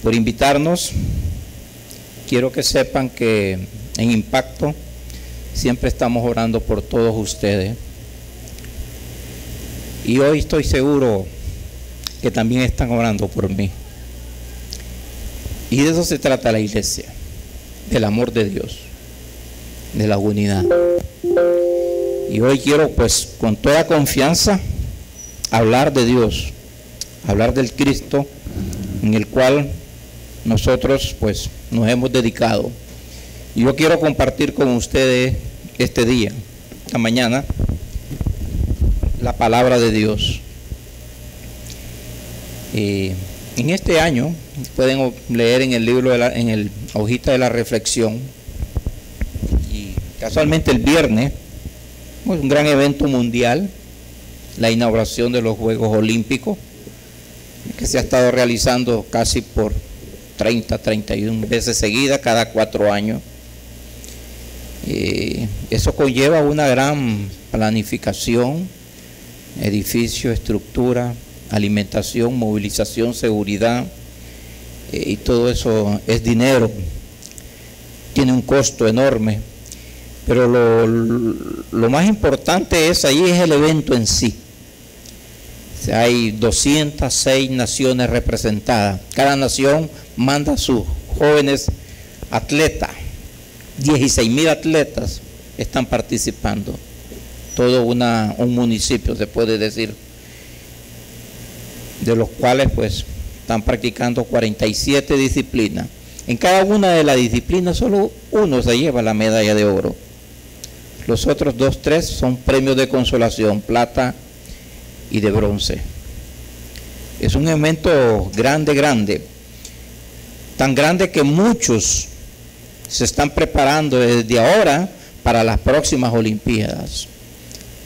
por invitarnos. Quiero que sepan que en Impacto siempre estamos orando por todos ustedes. Y hoy estoy seguro que también están orando por mí. Y de eso se trata la iglesia, del amor de Dios, de la unidad. Y hoy quiero, pues, con toda confianza, hablar de Dios, hablar del Cristo en el cual nosotros, pues, nos hemos dedicado. Y yo quiero compartir con ustedes este día, esta mañana, la palabra de Dios. En este año, pueden leer en el libro, en el hojita de la reflexión, y casualmente el viernes, pues, un gran evento mundial, la inauguración de los Juegos Olímpicos, que se ha estado realizando casi por 31 veces seguidas, cada 4 años. Eso conlleva una gran planificación, edificio, estructura, alimentación, movilización, seguridad, y todo eso es dinero, tiene un costo enorme, pero lo más importante ahí es el evento en sí. O sea, hay 206 naciones representadas, cada nación manda a sus jóvenes atletas, 16,000 atletas están participando, todo un municipio se puede decir, de los cuales pues están practicando 47 disciplinas. En cada una de las disciplinas solo uno se lleva la medalla de oro. Los otros 3 son premios de consolación, plata y de bronce. Es un evento grande, tan grande que muchos se están preparando desde ahora para las próximas Olimpiadas.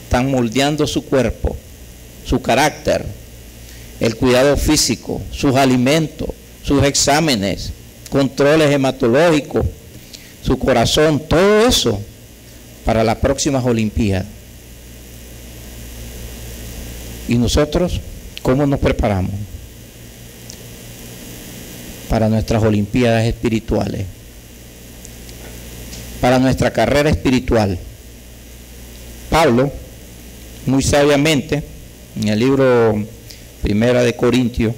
Están moldeando su cuerpo, su carácter, el cuidado físico, sus alimentos, sus exámenes, controles hematológicos, su corazón, todo eso para las próximas Olimpiadas. ¿Y nosotros cómo nos preparamos para nuestras Olimpiadas espirituales, para nuestra carrera espiritual? Pablo, muy sabiamente, en el libro Primera de Corintios,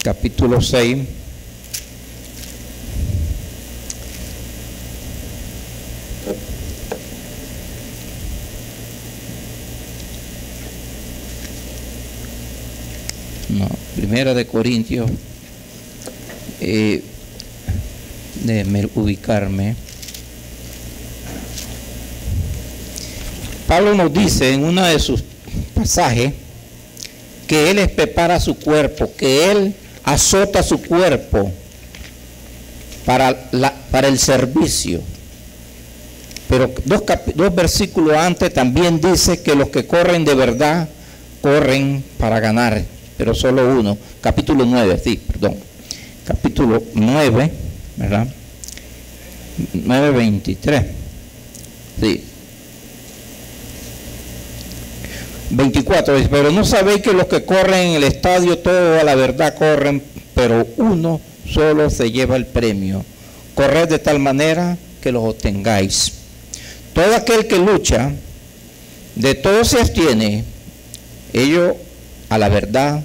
capítulo 6, Primera de Corintios, déjenme ubicarme. Pablo nos dice en uno de sus pasajes que él les prepara su cuerpo, que él azota su cuerpo para el servicio. Pero dos versículos antes también dice que los que corren de verdad corren para ganar, pero solo uno. Capítulo 9, capítulo 9, ¿verdad? 9:23, sí. 24 dice: pero no sabéis que los que corren en el estadio todos a la verdad corren, pero uno solo se lleva el premio. Corred de tal manera que los obtengáis. Todo aquel que lucha, de todo se abstiene, ello a la verdad,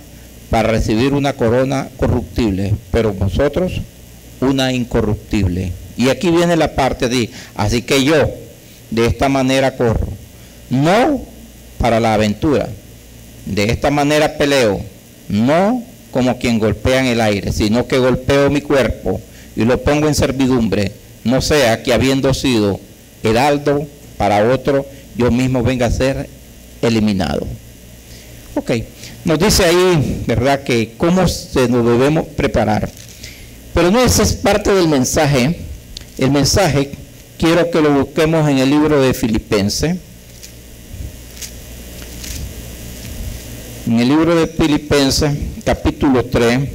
para recibir una corona corruptible, pero vosotros una incorruptible. Y aquí viene la parte de: así que yo de esta manera corro, no para la aventura, de esta manera peleo, no como quien golpea en el aire, sino que golpeo mi cuerpo y lo pongo en servidumbre, no sea que habiendo sido heraldo para otro, yo mismo venga a ser eliminado. Ok, nos dice ahí, ¿verdad?, que cómo nos debemos preparar. Pero no, esa es parte del mensaje. El mensaje quiero que lo busquemos en el libro de Filipenses. En el libro de Filipenses, capítulo 3,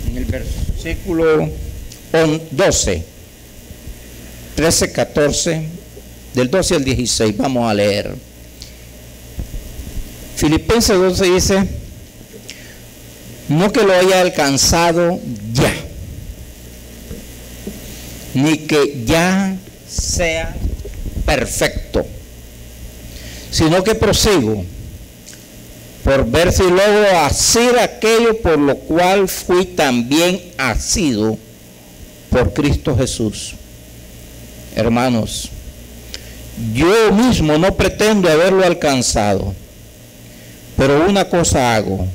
en el versículo 12, 13, 14, del 12 al 16, vamos a leer. Filipenses 12 dice, no que lo haya alcanzado ya, ni que ya sea perfecto, sino que prosigo por ver si logro hacer aquello por lo cual fui también asido por Cristo Jesús. Hermanos, yo mismo no pretendo haberlo alcanzado, pero una cosa hago,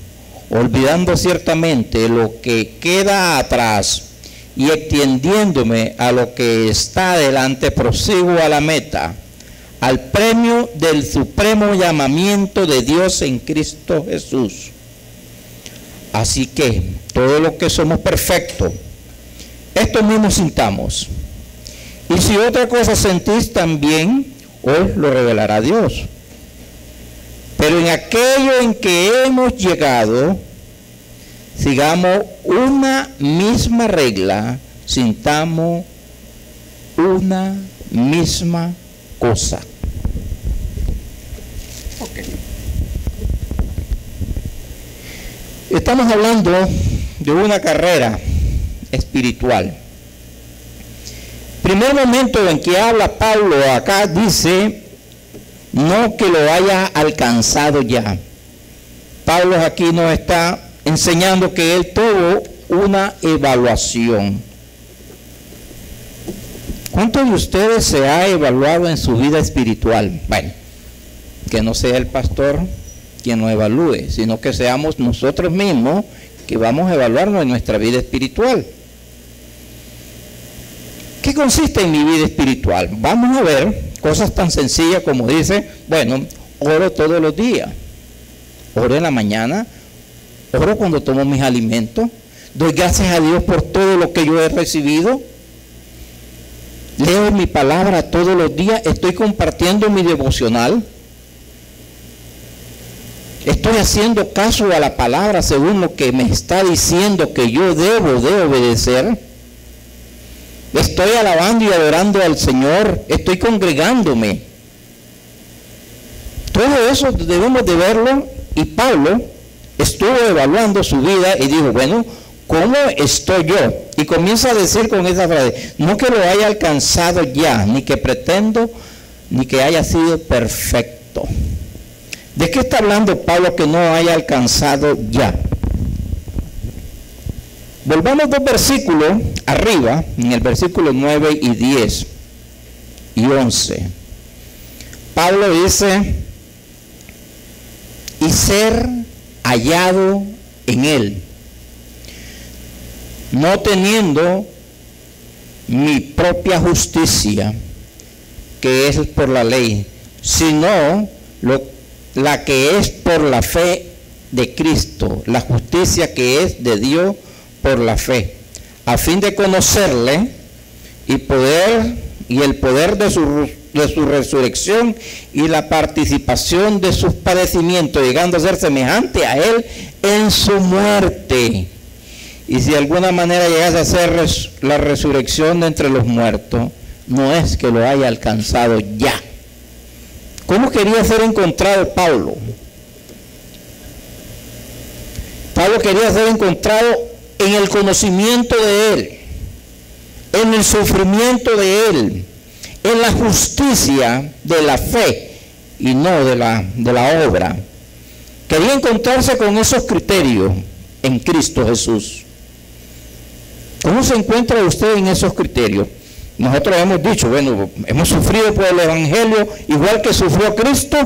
olvidando ciertamente lo que queda atrás y extendiéndome a lo que está adelante, prosigo a la meta, al premio del supremo llamamiento de Dios en Cristo Jesús. Así que todos los que somos perfectos, esto mismo sintamos. Y si otra cosa sentís también, os lo revelará Dios. Pero en aquello en que hemos llegado, sigamos una misma regla, sintamos una misma cosa. Okay. Estamos hablando de una carrera espiritual. Primer momento en que habla Pablo acá dice, no que lo haya alcanzado ya. Pablo aquí nos está enseñando que él tuvo una evaluación. ¿Cuántos de ustedes se ha evaluado en su vida espiritual? Bueno, que no sea el pastor quien nos evalúe, sino que seamos nosotros mismos que vamos a evaluarnos en nuestra vida espiritual. ¿Qué consiste en mi vida espiritual? Vamos a ver cosas tan sencillas como dice, bueno, oro todos los días. Oro en la mañana, oro cuando tomo mis alimentos, doy gracias a Dios por todo lo que yo he recibido. Leo mi palabra todos los días, estoy compartiendo mi devocional. Estoy haciendo caso a la palabra según lo que me está diciendo que yo debo de obedecer. Estoy alabando y adorando al Señor, estoy congregándome. Todo eso debemos de verlo, y Pablo estuvo evaluando su vida y dijo, bueno, ¿cómo estoy yo? Y comienza a decir con esa frase, no que lo haya alcanzado ya, ni que pretendo, ni que haya sido perfecto. ¿De qué está hablando Pablo que no haya alcanzado ya? Volvamos dos versículos arriba, en el versículo 9 y 10 y 11. Pablo dice, y ser hallado en él, no teniendo mi propia justicia, que es por la ley, sino la que es por la fe de Cristo, la justicia que es de Dios por la fe, a fin de conocerle y el poder de su resurrección y la participación de sus padecimientos, llegando a ser semejante a él en su muerte. Y si de alguna manera llegase a ser la resurrección de entre los muertos, no es que lo haya alcanzado ya. ¿Cómo quería ser encontrado Pablo? Pablo quería ser encontrado en el conocimiento de él, en el sufrimiento de él, en la justicia de la fe y no de la obra. Quería encontrarse con esos criterios en Cristo Jesús. ¿Cómo se encuentra usted en esos criterios? Nosotros hemos dicho, bueno, hemos sufrido por el Evangelio igual que sufrió Cristo.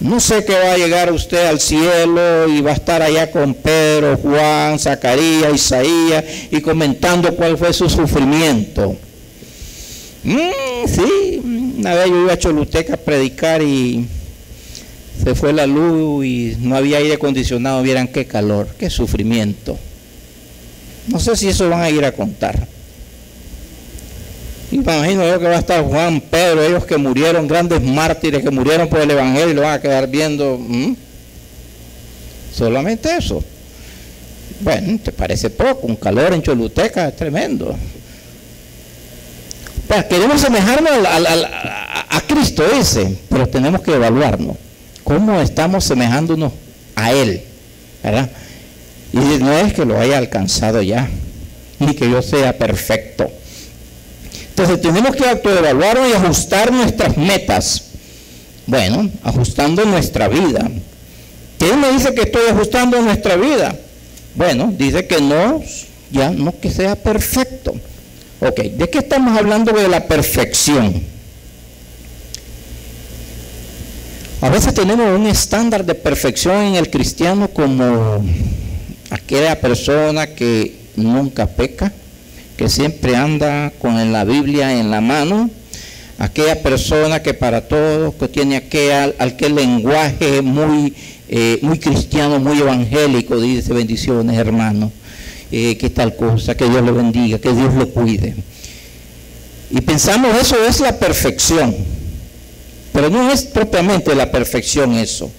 No sé que va a llegar usted al cielo y va a estar allá con Pedro, Juan, Zacarías, Isaías y comentando cuál fue su sufrimiento. Sí, una vez yo iba a Choluteca a predicar y se fue la luz y no había aire acondicionado. Vieran qué calor, qué sufrimiento. No sé si eso van a ir a contar. Y me imagino yo que va a estar Juan, Pedro, ellos que murieron, grandes mártires que murieron por el Evangelio, y lo van a quedar viendo. Solamente eso. Bueno, ¿te parece poco? Un calor en Choluteca es tremendo. Pues queremos semejarnos a Cristo ese, pero tenemos que evaluarnos. cómo estamos semejándonos a Él, ¿verdad? Y no es que lo haya alcanzado ya, ni que yo sea perfecto. Entonces tenemos que autoevaluarnos y ajustar nuestras metas. Bueno, ajustando nuestra vida. ¿Quién me dice que estoy ajustando nuestra vida? Bueno, dice que no, ya no que sea perfecto. Ok, ¿de qué estamos hablando de la perfección? A veces tenemos un estándar de perfección en el cristiano como aquella persona que nunca peca, que siempre anda con la Biblia en la mano, aquella persona que para todo, que tiene aquel lenguaje muy cristiano, muy evangélico, dice bendiciones hermano, que tal cosa, que Dios lo bendiga, que Dios lo cuide. Y pensamos eso es la perfección, pero no es propiamente la perfección eso.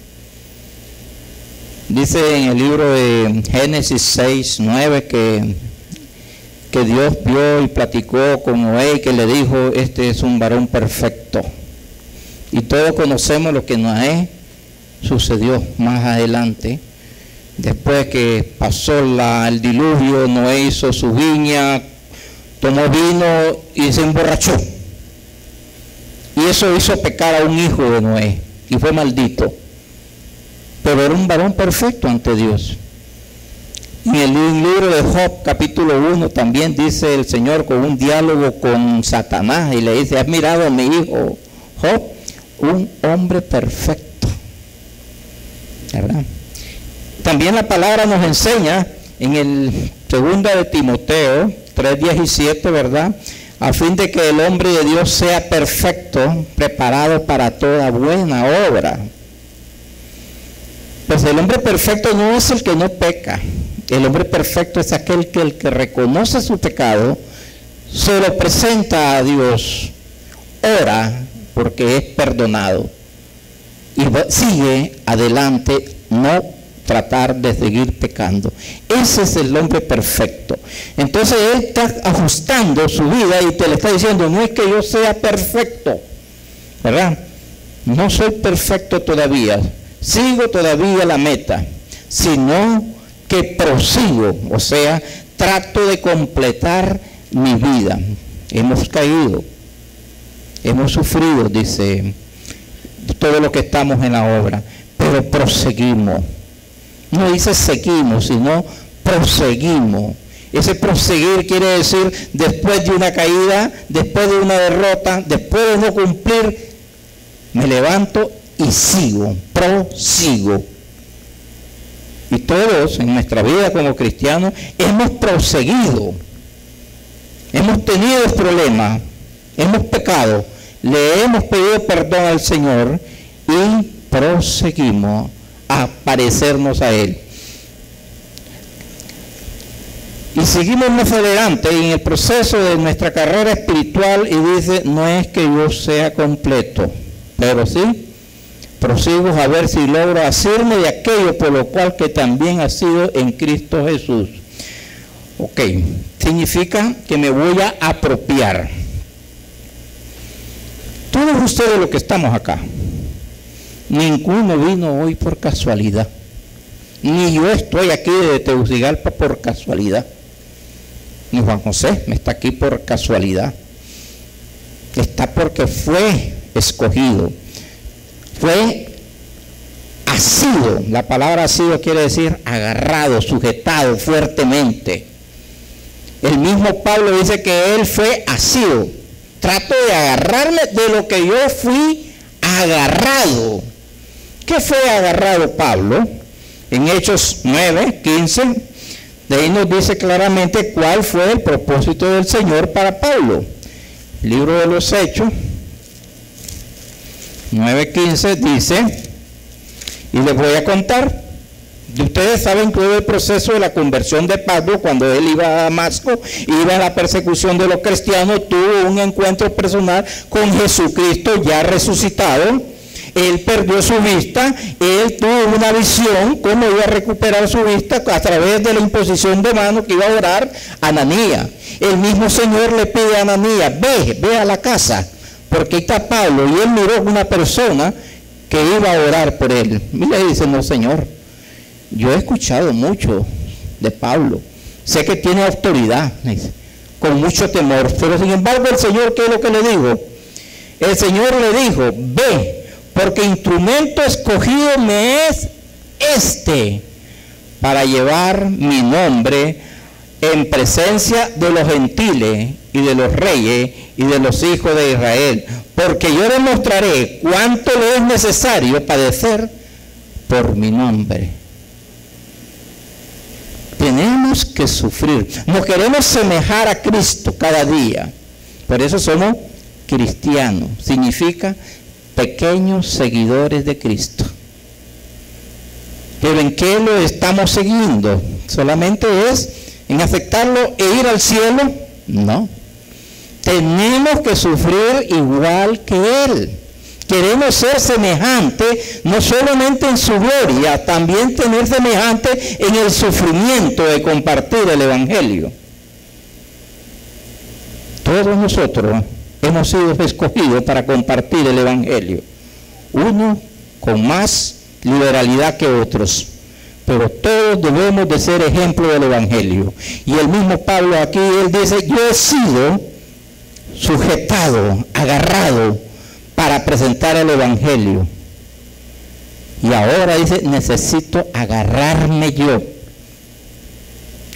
Dice en el libro de Génesis 6:9 que Dios vio y platicó con Noé, que le dijo, este es un varón perfecto. Y todos conocemos lo que Noé sucedió más adelante. Después que pasó el diluvio, Noé hizo su viña, tomó vino y se emborrachó. Y eso hizo pecar a un hijo de Noé y fue maldito. Pero era un varón perfecto ante Dios. En el libro de Job, capítulo 1, también dice el Señor con un diálogo con Satanás y le dice, ¿has mirado a mi hijo Job? Un hombre perfecto. ¿Verdad? También la palabra nos enseña en el 2 de Timoteo 3:17, ¿verdad? A fin de que el hombre de Dios sea perfecto, preparado para toda buena obra. Pues el hombre perfecto no es el que no peca. El hombre perfecto es aquel que el que reconoce su pecado, se lo presenta a Dios, ora porque es perdonado y sigue adelante, no tratar de seguir pecando. Ese es el hombre perfecto. Entonces él está ajustando su vida y te le está diciendo, no es que yo sea perfecto, ¿verdad? No soy perfecto todavía, sigo todavía la meta, sino que prosigo, o sea, trato de completar mi vida. Hemos caído, hemos sufrido, dice, todo lo que estamos en la obra, pero proseguimos. No dice seguimos, sino proseguimos. Ese proseguir quiere decir después de una caída, después de una derrota, después de no cumplir, me levanto y sigo, prosigo. Y todos en nuestra vida como cristianos hemos proseguido, hemos tenido problemas, hemos pecado, le hemos pedido perdón al Señor y proseguimos a parecernos a Él. Y seguimos más adelante en el proceso de nuestra carrera espiritual y dice, no es que yo sea completo, pero sí prosigo a ver si logro hacerme de aquello por lo cual que también ha sido en Cristo Jesús. Ok, significa que me voy a apropiar. Todos ustedes los que estamos acá, ninguno vino hoy por casualidad, ni yo estoy aquí de Tegucigalpa por casualidad, ni Juan José me está aquí por casualidad, está porque fue escogido. Fue asido, la palabra asido quiere decir agarrado, sujetado fuertemente. El mismo Pablo dice que él fue asido. Trato de agarrarme de lo que yo fui agarrado. ¿Qué fue agarrado Pablo? En Hechos 9:15, de ahí nos dice claramente cuál fue el propósito del Señor para Pablo. El libro de los Hechos 9:15 dice, y les voy a contar, y ustedes saben todo el proceso de la conversión de Pablo cuando él iba a Damasco, iba a la persecución de los cristianos, tuvo un encuentro personal con Jesucristo ya resucitado, él perdió su vista, él tuvo una visión, cómo iba a recuperar su vista a través de la imposición de manos que iba a orar a Ananías. El mismo Señor le pide a Ananías, ve a la casa, porque está Pablo, y él miró una persona que iba a orar por él. Mira, dice, no, Señor, yo he escuchado mucho de Pablo, sé que tiene autoridad, dice, con mucho temor, pero sin embargo el Señor, ¿qué es lo que le dijo? El Señor le dijo, ve, porque instrumento escogido me es este, para llevar mi nombre en presencia de los gentiles y de los reyes y de los hijos de Israel, porque yo demostraré cuánto le es necesario padecer por mi nombre. Tenemos que sufrir. Nos queremos semejar a Cristo cada día. Por eso somos cristianos. Significa pequeños seguidores de Cristo. ¿Pero en qué lo estamos siguiendo? ¿Solamente es en aceptarlo e ir al cielo? No. Tenemos que sufrir igual que Él. Queremos ser semejantes, no solamente en su gloria, también tener semejante en el sufrimiento de compartir el Evangelio. Todos nosotros hemos sido escogidos para compartir el Evangelio. Uno con más liberalidad que otros, pero todos debemos de ser ejemplo del Evangelio. Y el mismo Pablo aquí, él dice, yo he sido sujetado, agarrado para presentar el Evangelio. Y ahora dice, necesito agarrarme yo.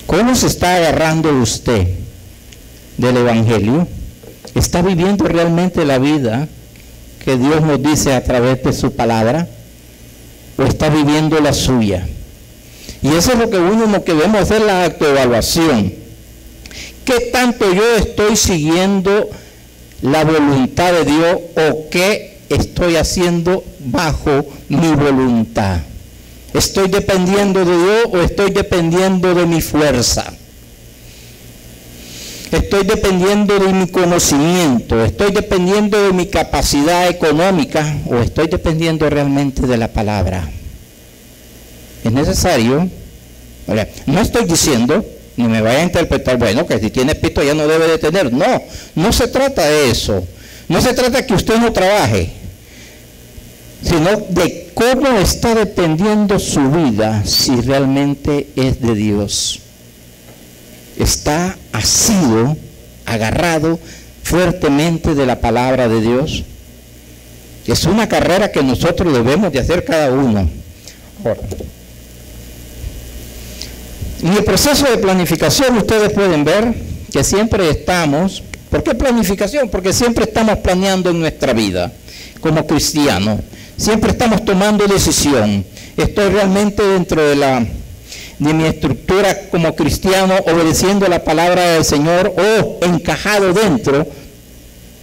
¿Cómo se está agarrando usted del Evangelio? ¿Está viviendo realmente la vida que Dios nos dice a través de su palabra? ¿O está viviendo la suya? Y eso es lo que uno que debemos hacer, la autoevaluación. ¿Qué tanto yo estoy siguiendo la voluntad de Dios o qué estoy haciendo bajo mi voluntad? ¿Estoy dependiendo de Dios o estoy dependiendo de mi fuerza? ¿Estoy dependiendo de mi conocimiento? ¿Estoy dependiendo de mi capacidad económica o estoy dependiendo realmente de la palabra? Es necesario, no estoy diciendo, ni me vaya a interpretar, bueno, que si tiene pito ya no debe de tener. No, no se trata de eso. No se trata de que usted no trabaje, sino de cómo está dependiendo su vida si realmente es de Dios. Está asido, agarrado fuertemente de la palabra de Dios. Es una carrera que nosotros debemos de hacer cada uno. Ahora, en el proceso de planificación ustedes pueden ver que siempre estamos, ¿por qué planificación? Porque siempre estamos planeando en nuestra vida como cristianos, siempre estamos tomando decisión. Estoy realmente dentro de mi estructura como cristiano, obedeciendo la palabra del Señor o encajado dentro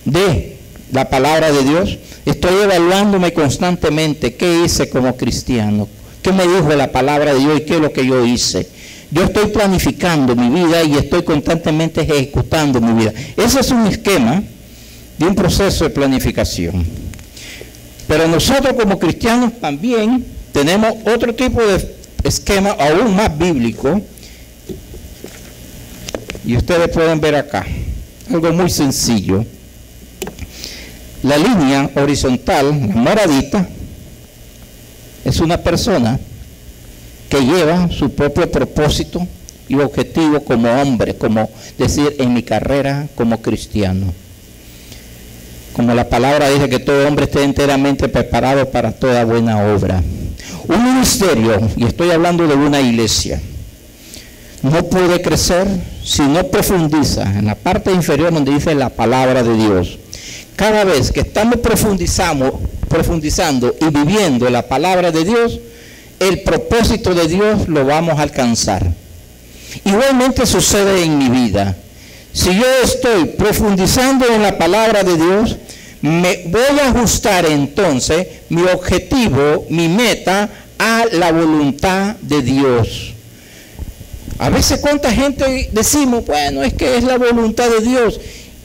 de la palabra de Dios. Estoy evaluándome constantemente qué hice como cristiano, qué me dijo la palabra de Dios y qué es lo que yo hice. Yo estoy planificando mi vida y estoy constantemente ejecutando mi vida. Ese es un esquema de un proceso de planificación. Pero nosotros como cristianos también tenemos otro tipo de esquema aún más bíblico. Y ustedes pueden ver acá, algo muy sencillo. La línea horizontal, la moradita, es una persona que lleva su propio propósito y objetivo como hombre, como decir, en mi carrera como cristiano. Como la palabra dice que todo hombre esté enteramente preparado para toda buena obra. Un ministerio, y estoy hablando de una iglesia, no puede crecer si no profundiza en la parte inferior donde dice la palabra de Dios. Cada vez que estamos profundizando y viviendo la palabra de Dios, el propósito de Dios lo vamos a alcanzar. Igualmente sucede en mi vida. Si yo estoy profundizando en la palabra de Dios, me voy a ajustar entonces mi objetivo, mi meta, a la voluntad de Dios. A veces cuánta gente decimos, bueno, es que es la voluntad de Dios,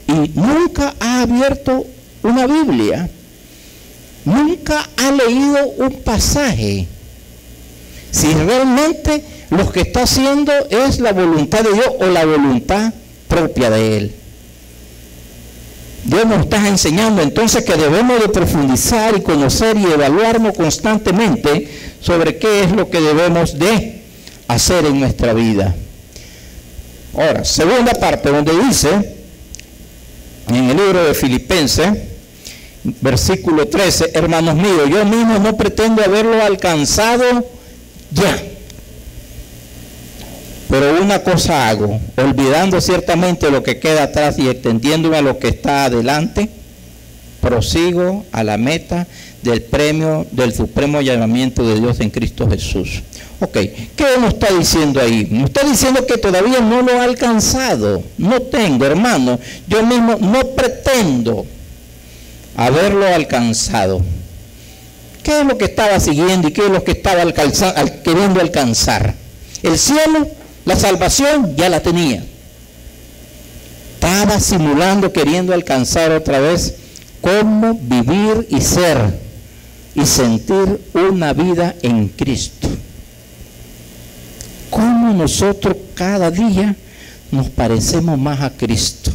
y nunca ha abierto una Biblia, nunca ha leído un pasaje. Si realmente lo que está haciendo es la voluntad de Dios o la voluntad propia de Él. Dios nos está enseñando entonces que debemos de profundizar y conocer y evaluarnos constantemente sobre qué es lo que debemos de hacer en nuestra vida. Ahora, segunda parte donde dice, en el libro de Filipenses, versículo 13, hermanos míos, yo mismo no pretendo haberlo alcanzado ya. Pero una cosa hago, olvidando ciertamente lo que queda atrás y extendiéndome a lo que está adelante, prosigo a la meta del premio del supremo llamamiento de Dios en Cristo Jesús. Ok, ¿qué nos está diciendo ahí? Nos está diciendo que todavía no lo ha alcanzado. No tengo, hermano, yo mismo no pretendo haberlo alcanzado. ¿Qué es lo que estaba siguiendo y qué es lo que estaba queriendo alcanzar? El cielo, la salvación, ya la tenía. Estaba simulando, queriendo alcanzar otra vez cómo vivir y ser y sentir una vida en Cristo. Cómo nosotros cada día nos parecemos más a Cristo.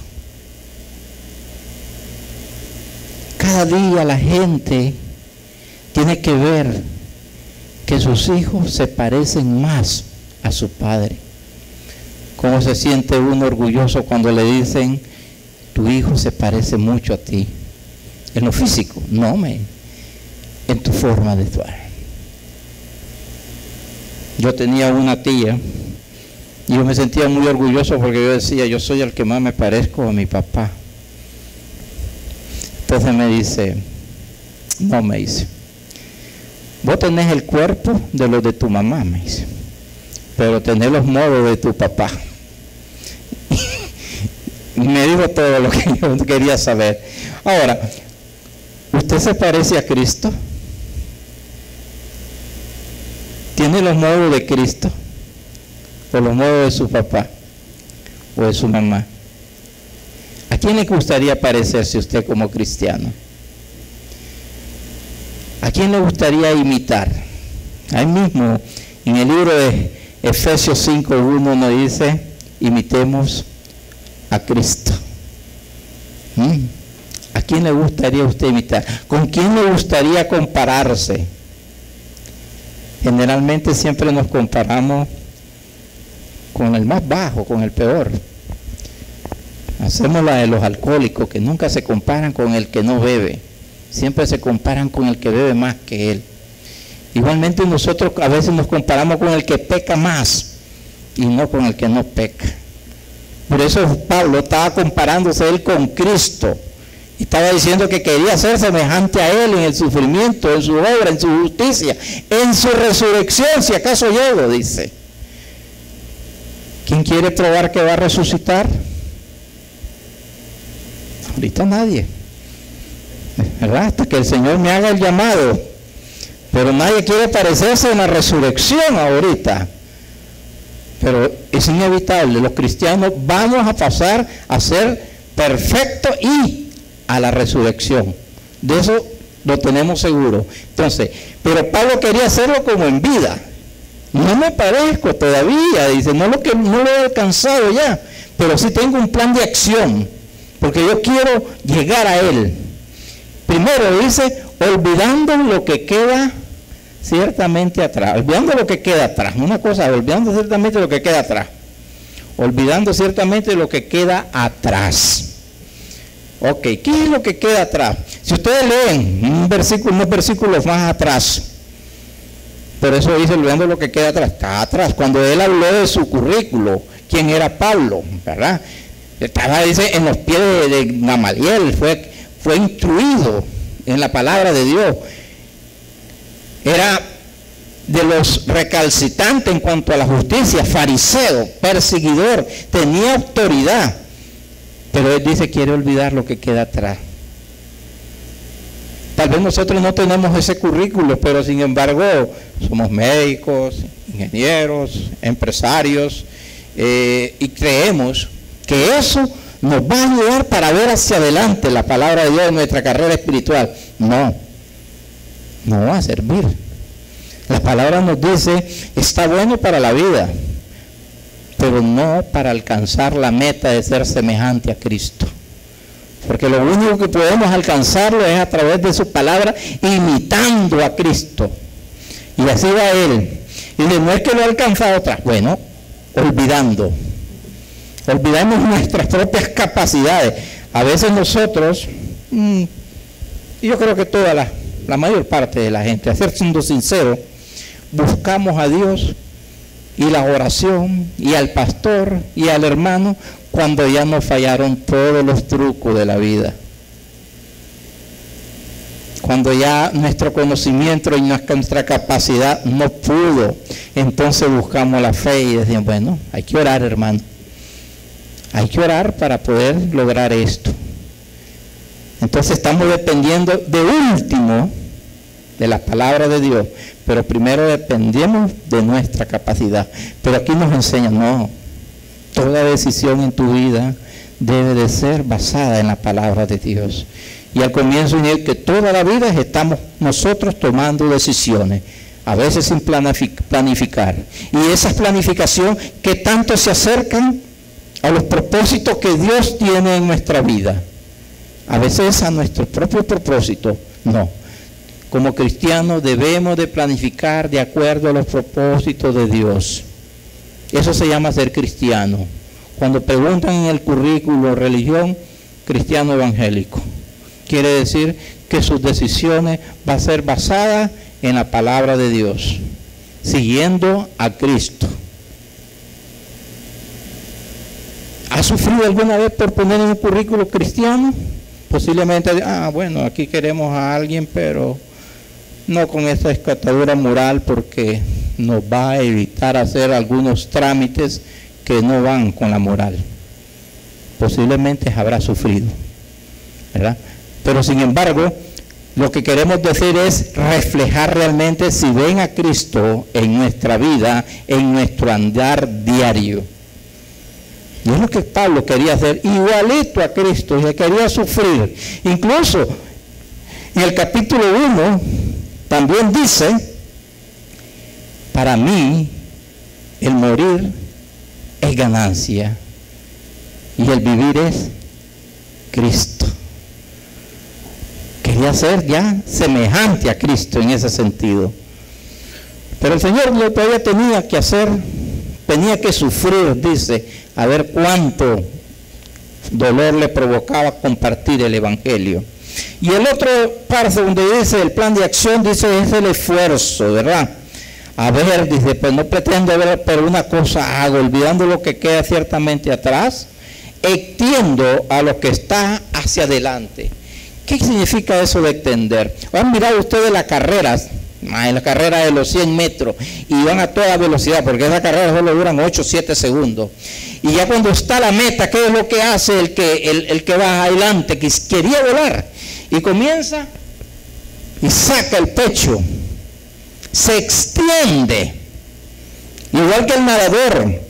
Cada día la gente tiene que ver que sus hijos se parecen más a su padre. ¿Cómo se siente uno orgulloso cuando le dicen, tu hijo se parece mucho a ti? En lo físico, no, en tu forma de actuar. Yo tenía una tía y yo me sentía muy orgulloso porque yo decía, yo soy el que más me parezco a mi papá. Entonces me dice, no, me dice, vos tenés el cuerpo de los de tu mamá, me dice, pero tenés los modos de tu papá. Me dijo todo lo que yo quería saber. Ahora, ¿usted se parece a Cristo? ¿Tiene los modos de Cristo? ¿O los modos de su papá? ¿O de su mamá? ¿A quién le gustaría parecerse usted como cristiano? ¿A quién le gustaría imitar? Ahí mismo, en el libro de Efesios 5:1 nos dice, imitemos a Cristo. ¿A quién le gustaría usted imitar? ¿Con quién le gustaría compararse? Generalmente siempre nos comparamos con el más bajo, con el peor. Hacemos la de los alcohólicos, que nunca se comparan con el que no bebe. Siempre se comparan con el que bebe más que él. Igualmente nosotros a veces nos comparamos con el que peca más y no con el que no peca. Por eso Pablo estaba comparándose él con Cristo. Estaba diciendo que quería ser semejante a él en el sufrimiento, en su obra, en su justicia, en su resurrección, si acaso llego, dice. ¿Quién quiere probar que va a resucitar? Ahorita nadie, ¿verdad? Hasta que el Señor me haga el llamado. Pero nadie quiere parecerse en la resurrección ahorita. Pero es inevitable, los cristianos vamos a pasar a ser perfectos y a la resurrección. De eso lo tenemos seguro. Entonces, pero Pablo quería hacerlo como en vida. No me parezco todavía, dice, no lo he alcanzado ya, pero sí tengo un plan de acción, porque yo quiero llegar a él. Primero dice, olvidando lo que queda ciertamente atrás, olvidando lo que queda atrás, una cosa, olvidando ciertamente lo que queda atrás, olvidando ciertamente lo que queda atrás. Ok, ¿qué es lo que queda atrás? Si ustedes leen unos versículos más atrás, por eso dice olvidando lo que queda atrás, está atrás, cuando él habló de su currículo, quién era Pablo, ¿verdad? Estaba, dice, en los pies de Gamaliel, fue instruido en la palabra de Dios. Era de los recalcitrantes en cuanto a la justicia, fariseo, perseguidor, tenía autoridad. Pero él dice, quiere olvidar lo que queda atrás. Tal vez nosotros no tenemos ese currículo, pero sin embargo somos médicos, ingenieros, empresarios, y creemos que eso nos va a ayudar para ver hacia adelante la palabra de Dios en nuestra carrera espiritual. No va a servir. La palabra nos dice, está bueno para la vida, pero no para alcanzar la meta de ser semejante a Cristo. Porque lo único que podemos alcanzarlo es a través de su palabra, imitando a Cristo. Y así va Él. Y no es que lo ha alcanzado atrás. Bueno, olvidando. Olvidamos nuestras propias capacidades. A veces nosotros, y yo creo que toda la mayor parte de la gente, a ser siendo sincero, buscamos a Dios y la oración y al pastor y al hermano cuando ya nos fallaron todos los trucos de la vida. Cuando ya nuestro conocimiento y nuestra capacidad no pudo, entonces buscamos la fe y decimos, bueno, hay que orar, hermano. Hay que orar para poder lograr esto. Entonces estamos dependiendo de último de la palabra de Dios, pero primero dependemos de nuestra capacidad. Pero aquí nos enseñan, no, toda decisión en tu vida debe de ser basada en la palabra de Dios. Y al comienzo dice que toda la vida estamos nosotros tomando decisiones, a veces sin planificar. Y esas planificaciones que tanto se acercan a los propósitos que Dios tiene en nuestra vida. A veces a nuestro propio propósito, no. Como cristianos debemos de planificar de acuerdo a los propósitos de Dios. Eso se llama ser cristiano. Cuando preguntan en el currículo religión, cristiano evangélico. Quiere decir que sus decisiones van a ser basadas en la palabra de Dios, siguiendo a Cristo. ¿Ha sufrido alguna vez por poner en un currículo cristiano? Posiblemente, bueno, aquí queremos a alguien, pero no con esa escatadura moral, porque nos va a evitar hacer algunos trámites que no van con la moral. Posiblemente habrá sufrido, ¿verdad? Pero sin embargo, lo que queremos decir es reflejar realmente si ven a Cristo en nuestra vida, en nuestro andar diario. Y es lo que Pablo quería hacer, igualito a Cristo, y quería sufrir. Incluso en el capítulo 1 también dice, para mí el morir es ganancia y el vivir es Cristo. Quería ser ya semejante a Cristo en ese sentido. Pero el Señor lo todavía tenía que hacer, tenía que sufrir, dice, a ver cuánto dolor le provocaba compartir el Evangelio. Y el otro parte donde dice el plan de acción, dice es el esfuerzo, ¿verdad? A ver, dice, pues no pretendo ver, pero una cosa hago, olvidando lo que queda ciertamente atrás, extiendo a lo que está hacia adelante. ¿Qué significa eso de extender? Han mirado ustedes las carreras, en la carrera de los 100 metros, y van a toda velocidad, porque esas carreras solo duran 8 o 7 segundos. Y ya cuando está la meta, ¿qué es lo que hace el que va adelante, que quería volar? Y comienza y saca el pecho, se extiende, igual que el nadador.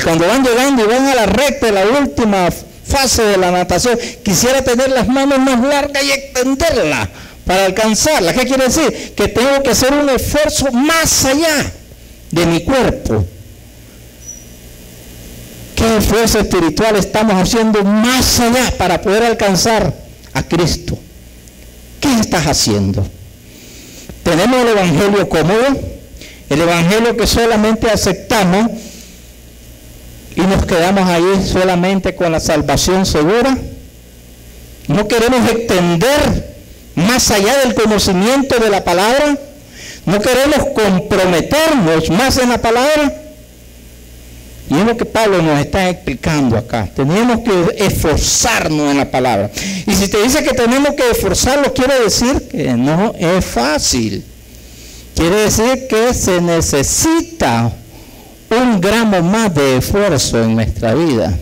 Cuando van llegando y van a la recta de la última fase de la natación, quisiera tener las manos más largas y extenderlas para alcanzarla. ¿Qué quiere decir? Que tengo que hacer un esfuerzo más allá de mi cuerpo. ¿Qué esfuerzo espiritual estamos haciendo más allá para poder alcanzar a Cristo? ¿Qué estás haciendo? Tenemos el Evangelio cómodo, el Evangelio que solamente aceptamos y nos quedamos ahí solamente con la salvación segura. No queremos extender más allá del conocimiento de la palabra. No queremos comprometernos más en la palabra. Y es lo que Pablo nos está explicando acá. Tenemos que esforzarnos en la palabra. Y si te dice que tenemos que esforzarnos, quiere decir que no es fácil. Quiere decir que se necesita un gramo más de esfuerzo en nuestra vida.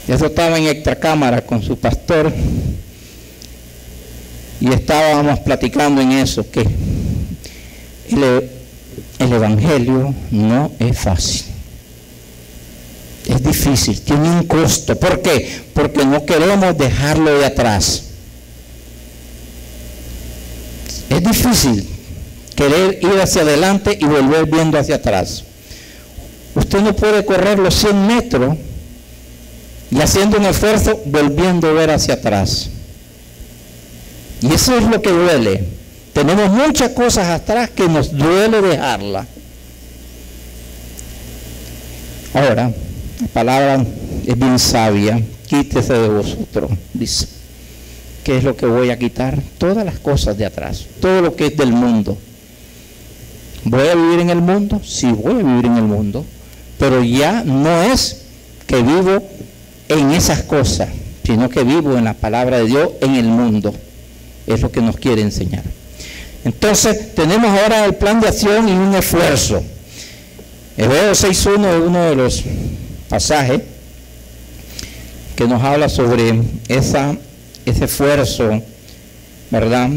Yo estaba en esta cámara con su pastor y estábamos platicando en eso, que el Evangelio no es fácil. Es difícil, tiene un costo. ¿Por qué? Porque no queremos dejarlo de atrás. Es difícil querer ir hacia adelante y volver viendo hacia atrás. Usted no puede correr los 100 metros y haciendo un esfuerzo, volviendo a ver hacia atrás. Y eso es lo que duele. Tenemos muchas cosas atrás que nos duele dejarlas. Ahora, la palabra es bien sabia. Quítese de vosotros, dice. ¿Qué es lo que voy a quitar? Todas las cosas de atrás, todo lo que es del mundo. ¿Voy a vivir en el mundo? Sí, voy a vivir en el mundo, pero ya no es que vivo en esas cosas, sino que vivo en la palabra de Dios en el mundo. Es lo que nos quiere enseñar. Entonces, tenemos ahora el plan de acción y un esfuerzo. Hebreos 6.1 es uno de los pasajes que nos habla sobre ese esfuerzo, ¿verdad?,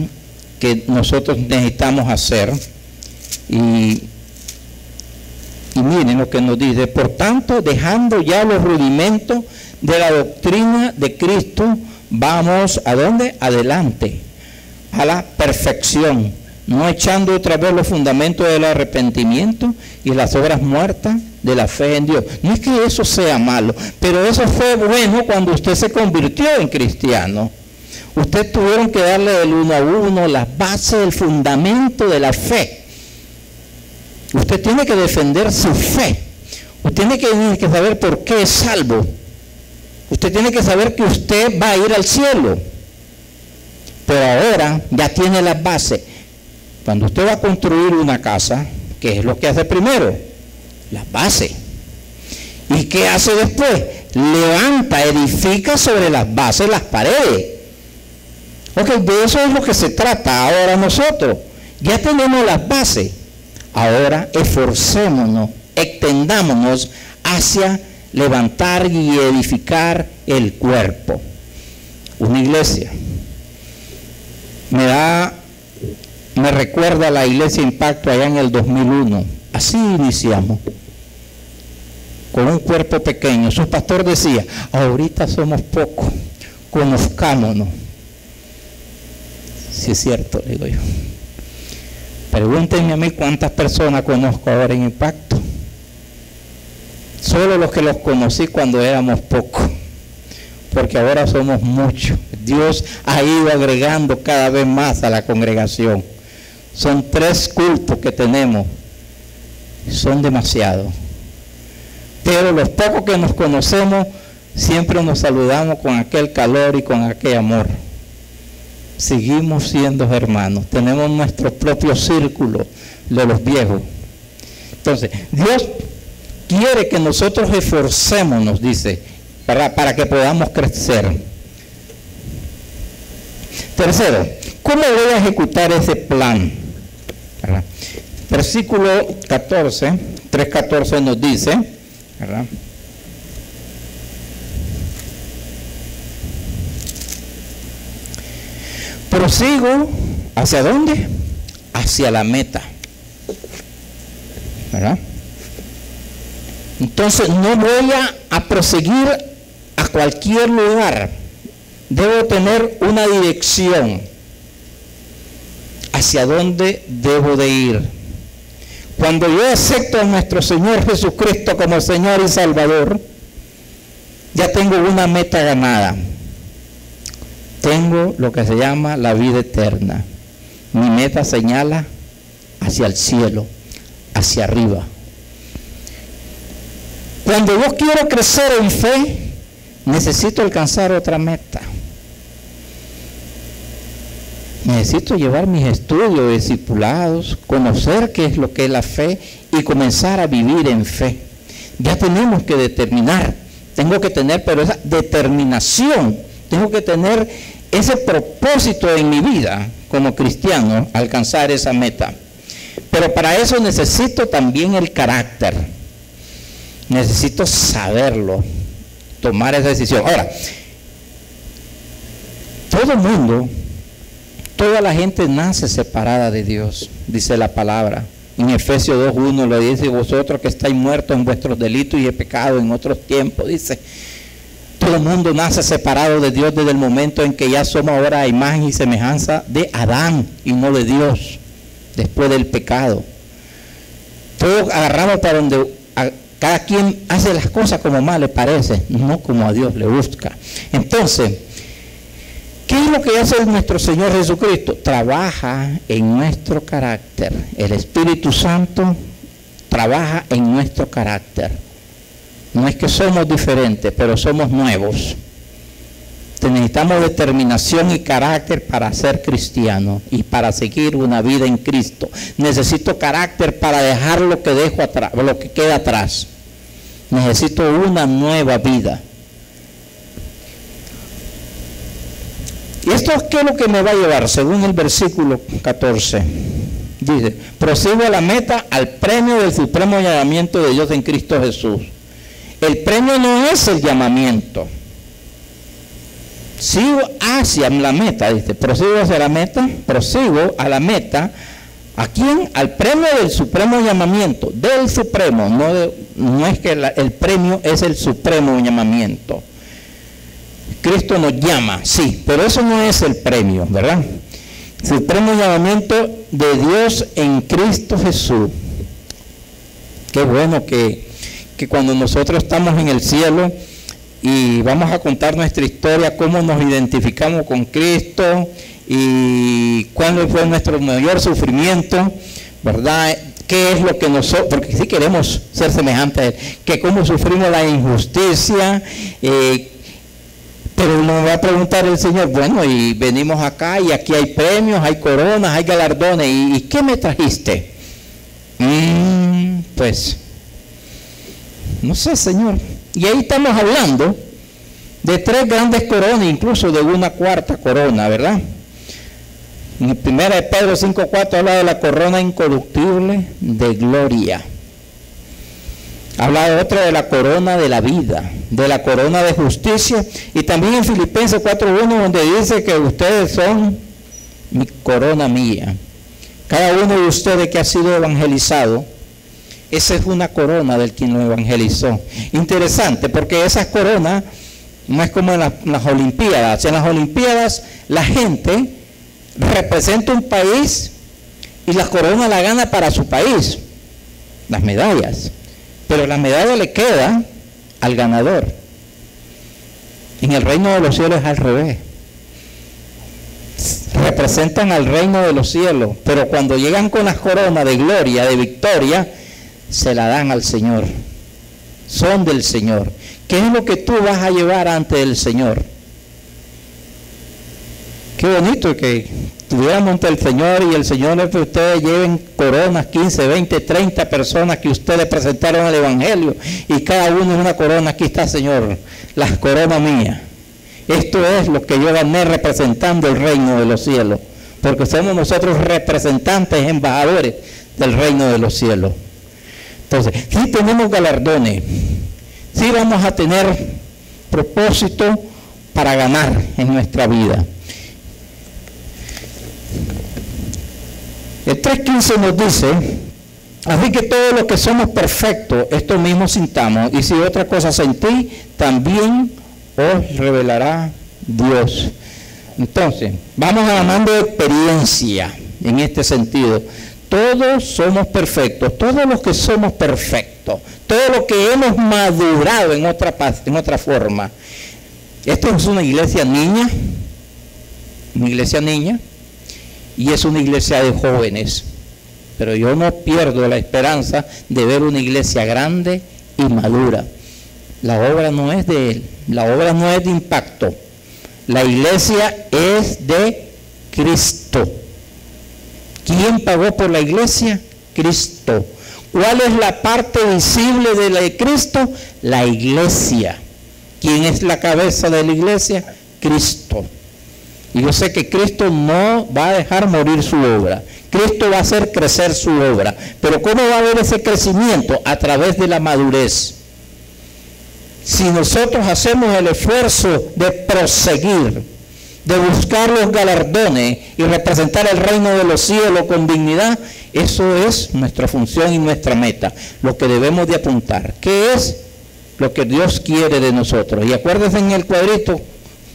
que nosotros necesitamos hacer. Y miren lo que nos dice: por tanto, dejando ya los rudimentos de la doctrina de Cristo, vamos ¿a dónde? Adelante, a la perfección, no echando otra vez los fundamentos del arrepentimiento y las obras muertas de la fe en Dios. No es que eso sea malo, pero eso fue bueno cuando usted se convirtió en cristiano. Usted tuvieron que darle del uno a uno las bases, el fundamento de la fe. Usted tiene que defender su fe. Usted tiene que saber por qué es salvo. Usted tiene que saber que usted va a ir al cielo. Pero ahora ya tiene las bases. Cuando usted va a construir una casa, ¿qué es lo que hace primero? Las bases. ¿Y qué hace después? Levanta, edifica sobre las bases, las paredes. Ok, de eso es lo que se trata ahora nosotros. Ya tenemos las bases. Ahora esforcémonos, extendámonos hacia levantar y edificar el cuerpo. Una iglesia. Me recuerda a la iglesia Impacto allá en el 2001. Así iniciamos. Con un cuerpo pequeño. Su pastor decía: ahorita somos pocos, conozcámonos. Si es cierto, digo yo. Pregúntenme a mí cuántas personas conozco ahora en Impacto. Solo los que los conocí cuando éramos pocos, porque ahora somos muchos. Dios ha ido agregando cada vez más a la congregación. Son 3 cultos que tenemos, son demasiados. Pero los pocos que nos conocemos siempre nos saludamos con aquel calor y con aquel amor. Seguimos siendo hermanos, tenemos nuestro propio círculo de los viejos. Entonces, Dios quiere que nosotros esforcémonos, dice, para que podamos crecer. Tercero, ¿cómo voy a ejecutar ese plan? ¿Verdad? Versículo 14, 3:14 nos dice, ¿verdad?, prosigo, ¿hacia dónde? Hacia la meta, ¿verdad? Entonces no voy a proseguir a cualquier lugar. Debo tener una dirección hacia dónde debo de ir. Cuando yo acepto a nuestro Señor Jesucristo como Señor y Salvador, ya tengo una meta ganada. Tengo lo que se llama la vida eterna. Mi meta señala hacia el cielo, hacia arriba. Cuando yo quiero crecer en fe, necesito alcanzar otra meta. Necesito llevar mis estudios, discipulados, conocer qué es lo que es la fe y comenzar a vivir en fe. Ya tenemos que determinar, tengo que tener, pero esa determinación, tengo que tener ese propósito en mi vida como cristiano, alcanzar esa meta. Pero para eso necesito también el carácter. Necesito saberlo, tomar esa decisión. Ahora, todo el mundo, toda la gente nace separada de Dios, dice la palabra. En Efesios 2:1 lo dice: vosotros que estáis muertos en vuestros delitos y pecados en otros tiempos, dice. Todo el mundo nace separado de Dios desde el momento en que ya somos ahora a imagen y semejanza de Adán y no de Dios, después del pecado. Todos agarramos para donde Cada quien hace las cosas como más le parece, no como a Dios le gusta. Entonces, ¿qué es lo que hace nuestro Señor Jesucristo? Trabaja en nuestro carácter. El Espíritu Santo trabaja en nuestro carácter. No es que somos diferentes, pero somos nuevos. Necesitamos determinación y carácter para ser cristiano y para seguir una vida en Cristo. Necesito carácter para dejar lo que dejo atrás, lo que queda atrás. Necesito una nueva vida. ¿Y esto qué es lo que me va a llevar? Según el versículo 14. Dice, prosigo a la meta, al premio del supremo llamamiento de Dios en Cristo Jesús. El premio no es el llamamiento. Sigo hacia la meta, dice, prosigo hacia la meta, prosigo a la meta. ¿A quién? Al premio del supremo llamamiento, del supremo, no es que el premio es el supremo llamamiento. Cristo nos llama, sí, pero eso no es el premio, ¿verdad? Supremo llamamiento de Dios en Cristo Jesús. Qué bueno que cuando nosotros estamos en el cielo y vamos a contar nuestra historia, cómo nos identificamos con Cristo y cuál fue nuestro mayor sufrimiento, ¿verdad? ¿Qué es lo que nosotros, porque si queremos ser semejantes a Él, que cómo sufrimos la injusticia, pero nos va a preguntar el Señor, bueno, y venimos acá y aquí hay premios, hay coronas, hay galardones, ¿y qué me trajiste? Pues, no sé, Señor. Y ahí estamos hablando de 3 grandes coronas, incluso de una 4ª corona, ¿verdad? En 1 Pedro 5:4 habla de la corona incorruptible de gloria. Habla de otra de la corona de la vida, de la corona de justicia. Y también en Filipenses 4:1 donde dice que ustedes son mi corona mía. Cada uno de ustedes que ha sido evangelizado, esa es una corona del quien lo evangelizó. Interesante, porque esas coronas no es como en las Olimpiadas. En las Olimpiadas la gente representa un país y la corona la gana para su país, las medallas. Pero la medalla le queda al ganador. En el reino de los cielos es al revés. Representan al reino de los cielos, pero cuando llegan con las coronas de gloria, de victoria, se la dan al Señor. Son del Señor. ¿Qué es lo que tú vas a llevar ante el Señor? Qué bonito que estuviéramos ante el Señor y el Señor es que ustedes lleven coronas, 15, 20, 30 personas que ustedes presentaron al Evangelio y cada uno es una corona. Aquí está, Señor, las coronas mías. Esto es lo que yo gané representando el reino de los cielos, porque somos nosotros representantes, embajadores del reino de los cielos. Entonces, sí tenemos galardones, sí vamos a tener propósito para ganar en nuestra vida. El 3:15 nos dice, así que todos los que somos perfectos, esto mismo sintamos, y si otra cosa sentí, también os revelará Dios. Entonces, vamos hablando de experiencia en este sentido. Todos somos perfectos, todos los que somos perfectos, todos los que hemos madurado en otra forma. Esto es una iglesia niña, y es una iglesia de jóvenes, pero yo no pierdo la esperanza de ver una iglesia grande y madura. La obra no es de él, la obra no es de Impacto, la iglesia es de Cristo. ¿Quién pagó por la iglesia? Cristo. ¿Cuál es la parte visible de la de Cristo? La iglesia. ¿Quién es la cabeza de la iglesia? Cristo. Y yo sé que Cristo no va a dejar morir su obra. Cristo va a hacer crecer su obra. Pero ¿cómo va a haber ese crecimiento? A través de la madurez. Si nosotros hacemos el esfuerzo de proseguir, de buscar los galardones y representar el reino de los cielos con dignidad, eso es nuestra función y nuestra meta, lo que debemos de apuntar. ¿Qué es lo que Dios quiere de nosotros? Y acuérdense en el cuadrito,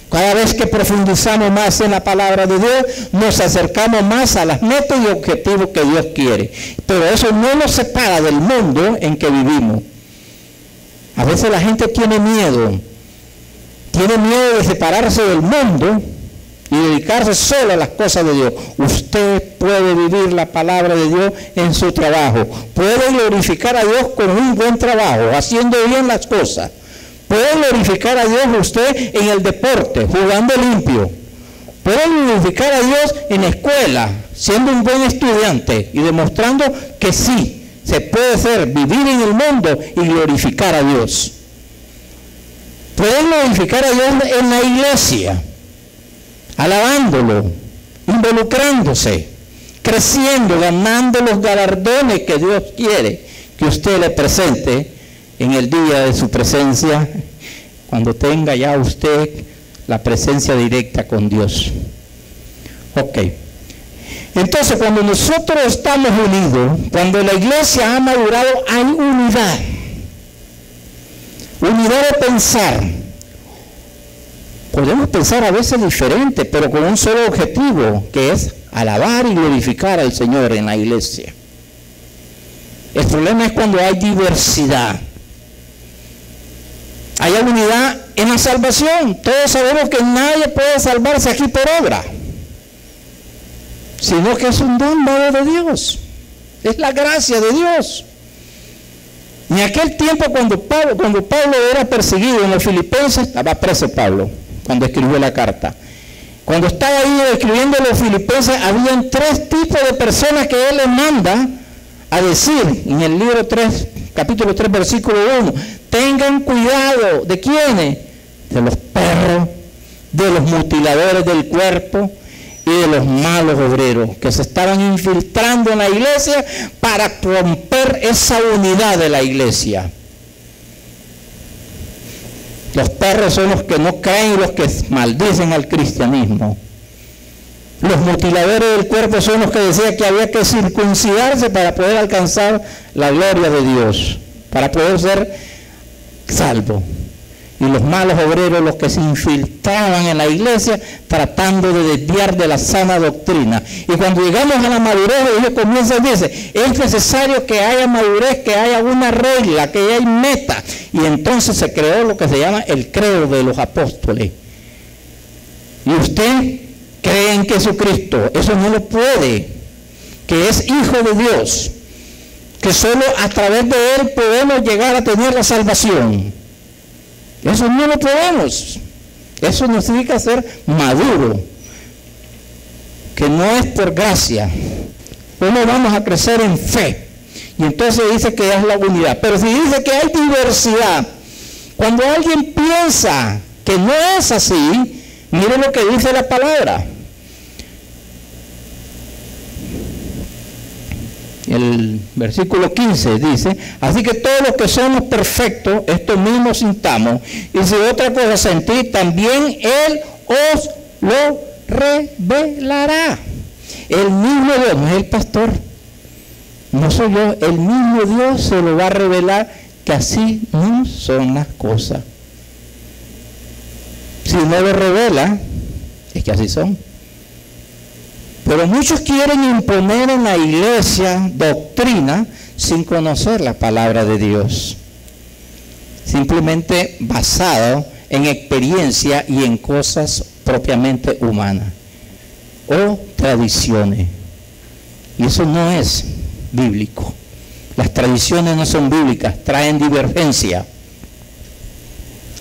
cada vez que profundizamos más en la palabra de Dios, nos acercamos más a las metas y objetivos que Dios quiere. Pero eso no nos separa del mundo en que vivimos. A veces la gente tiene miedo de separarse del mundo y dedicarse solo a las cosas de Dios. Usted puede vivir la palabra de Dios en su trabajo, puede glorificar a Dios con un buen trabajo, haciendo bien las cosas. Puede glorificar a Dios usted en el deporte, jugando limpio. Puede glorificar a Dios en la escuela, siendo un buen estudiante y demostrando que sí, se puede vivir en el mundo y glorificar a Dios. Puede glorificar a Dios en la iglesia, alabándolo, involucrándose, creciendo, ganando los galardones que Dios quiere que usted le presente en el día de su presencia, cuando tenga ya usted la presencia directa con Dios. Ok. Entonces, cuando nosotros estamos unidos, cuando la iglesia ha madurado, hay unidad. Unidad de pensar. Podemos pensar a veces diferente, pero con un solo objetivo, que es alabar y glorificar al Señor en la iglesia. El problema es cuando hay diversidad. Hay unidad en la salvación. Todos sabemos que nadie puede salvarse aquí por obra, sino que es un don dado de Dios. Es la gracia de Dios. En aquel tiempo, cuando Pablo era perseguido en los Filipenses, estaba preso Pablo cuando escribió la carta. Cuando estaba ahí escribiendo los Filipenses, habían 3 tipos de personas que él les manda a decir en el libro 3, capítulo 3, versículo 1. Tengan cuidado, ¿de quiénes? De los perros, de los mutiladores del cuerpo y de los malos obreros que se estaban infiltrando en la iglesia para romper esa unidad de la iglesia. Los perros son los que no creen y los que maldicen al cristianismo. Los mutiladores del cuerpo son los que decían que había que circuncidarse para poder alcanzar la gloria de Dios, para poder ser salvo. Y los malos obreros, los que se infiltraban en la iglesia tratando de desviar de la sana doctrina. Y cuando llegamos a la madurez, ellos comienzan y dicen, es necesario que haya madurez, que haya una regla, que haya meta. Y entonces se creó lo que se llama el credo de los apóstoles. Y usted cree en Jesucristo, eso no lo puede, que es hijo de Dios, que solo a través de él podemos llegar a tener la salvación. Eso no lo podemos. Eso no significa ser maduro, que no es por gracia. ¿Cómo vamos a crecer en fe? Y entonces dice que es la unidad. Pero si dice que hay diversidad, cuando alguien piensa que no es así, mire lo que dice la palabra. El versículo 15 dice, así que todos los que somos perfectos, esto mismo sintamos, y si otra cosa sentís, también Él os lo revelará. El mismo Dios, no es el pastor, no soy yo, el mismo Dios se lo va a revelar, que así no son las cosas. Si no lo revela, es que así son. Pero muchos quieren imponer en la iglesia doctrina sin conocer la palabra de Dios, simplemente basado en experiencia y en cosas propiamente humanas o tradiciones. Y eso no es bíblico. Las tradiciones no son bíblicas, traen divergencia.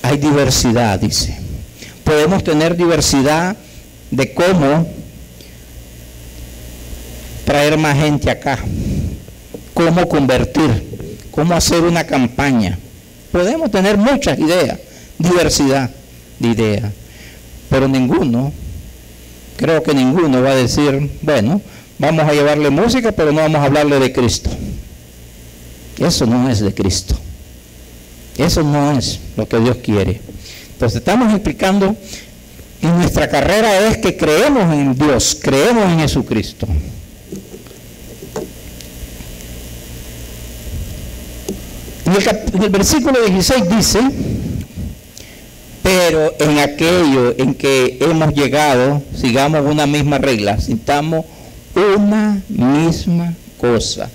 Hay diversidad, dice. Podemos tener diversidad de cómo traer más gente acá, cómo convertir, cómo hacer una campaña. Podemos tener muchas ideas, diversidad de ideas, pero creo que ninguno va a decir, bueno, vamos a llevarle música, pero no vamos a hablarle de Cristo. Eso no es de Cristo. Eso no es lo que Dios quiere. Entonces estamos explicando que nuestra carrera es que creemos en Dios, creemos en Jesucristo. En el versículo 16 dice, pero en aquello en que hemos llegado, sigamos una misma regla, sintamos una misma cosa.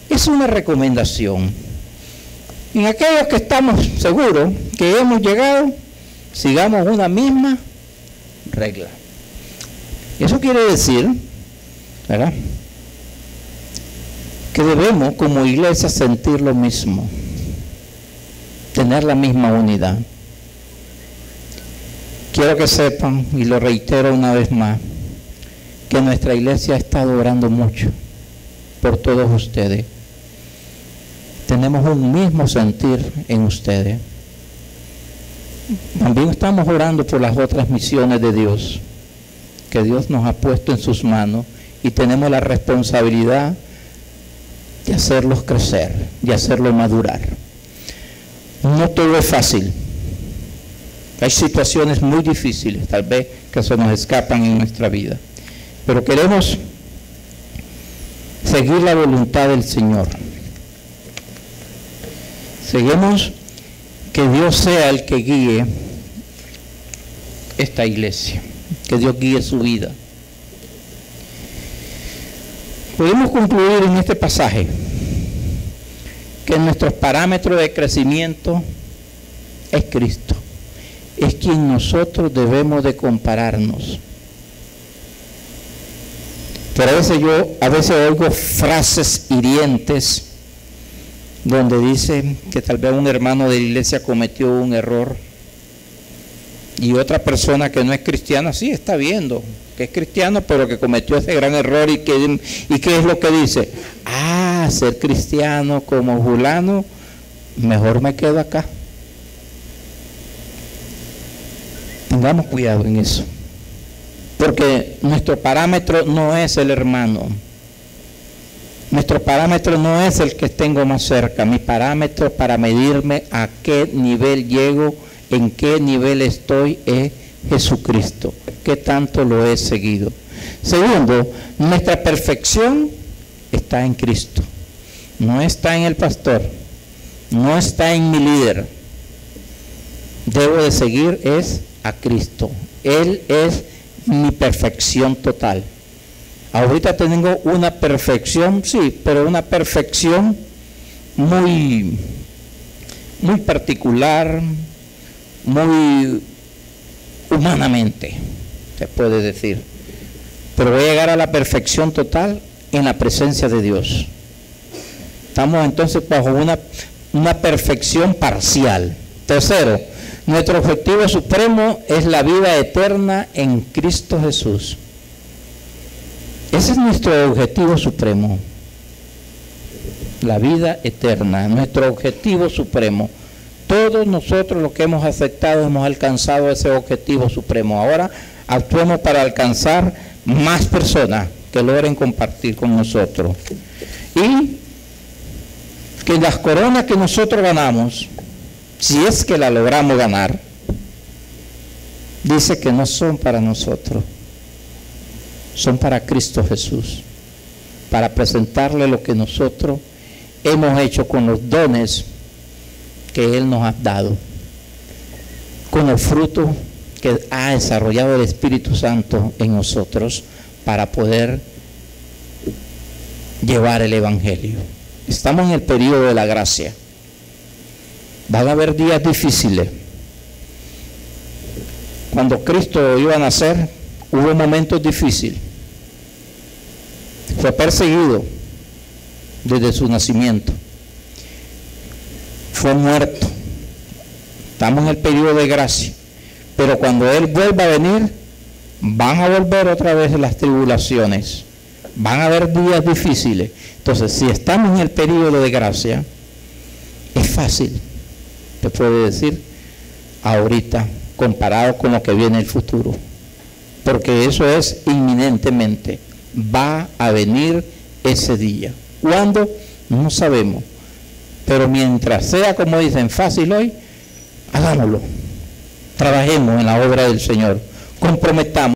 Es una recomendación. En aquellos que estamos seguros que hemos llegado, sigamos una misma regla. Eso quiere decir, ¿verdad?, que debemos como iglesia sentir lo mismo, tener la misma unidad. Quiero que sepan, y lo reitero una vez más, que nuestra iglesia ha estado orando mucho por todos ustedes. Tenemos un mismo sentir en ustedes. También estamos orando por las otras misiones de Dios, que Dios nos ha puesto en sus manos, y tenemos la responsabilidad de hacerlos crecer, de hacerlos madurar. No todo es fácil. Hay situaciones muy difíciles, tal vez, que se nos escapan en nuestra vida. Pero queremos seguir la voluntad del Señor. Seguimos que Dios sea el que guíe esta iglesia, que Dios guíe su vida. Podemos concluir en este pasaje que nuestro parámetro de crecimiento es Cristo. Es quien nosotros debemos de compararnos. Pero a veces oigo frases hirientes donde dice que tal vez un hermano de la iglesia cometió un error y otra persona que no es cristiana sí está viendo que es cristiano, pero que cometió ese gran error. ¿Y qué es lo que dice? Ser cristiano como fulano, mejor me quedo acá. Tengamos cuidado en eso, porque nuestro parámetro no es el hermano. Nuestro parámetro no es el que tengo más cerca. Mi parámetro para medirme a qué nivel llego, en qué nivel estoy, es Jesucristo. ¿Qué tanto lo he seguido? Segundo, nuestra perfección está en Cristo. No está en el pastor, no está en mi líder. Debo de seguir es a Cristo. Él es mi perfección total. Ahorita tengo una perfección, sí, pero una perfección muy particular, muy humanamente, se puede decir. Pero voy a llegar a la perfección total en la presencia de Dios. Estamos entonces bajo una perfección parcial. Tercero, nuestro objetivo supremo es la vida eterna en Cristo Jesús. Ese es nuestro objetivo supremo, la vida eterna, nuestro objetivo supremo. Todos nosotros los que hemos aceptado hemos alcanzado ese objetivo supremo. Ahora actuemos para alcanzar más personas que logren compartir con nosotros. Y que las coronas que nosotros ganamos, si es que la logramos ganar, dice que no son para nosotros, son para Cristo Jesús, para presentarle lo que nosotros hemos hecho con los dones que Él nos ha dado, con los frutos que ha desarrollado el Espíritu Santo en nosotros para poder llevar el Evangelio. Estamos en el periodo de la gracia. Van a haber días difíciles. Cuando Cristo iba a nacer, hubo momentos difíciles. Fue perseguido desde su nacimiento. Fue muerto. Estamos en el periodo de gracia. Pero cuando Él vuelva a venir, van a volver otra vez las tribulaciones. Van a haber días difíciles. Entonces, si estamos en el periodo de gracia, es fácil, te puedo decir, ahorita, comparado con lo que viene el futuro. Porque eso es inminentemente. Va a venir ese día. ¿Cuándo? No sabemos. Pero mientras sea, como dicen, fácil hoy, hagámoslo. Trabajemos en la obra del Señor. Comprometamos.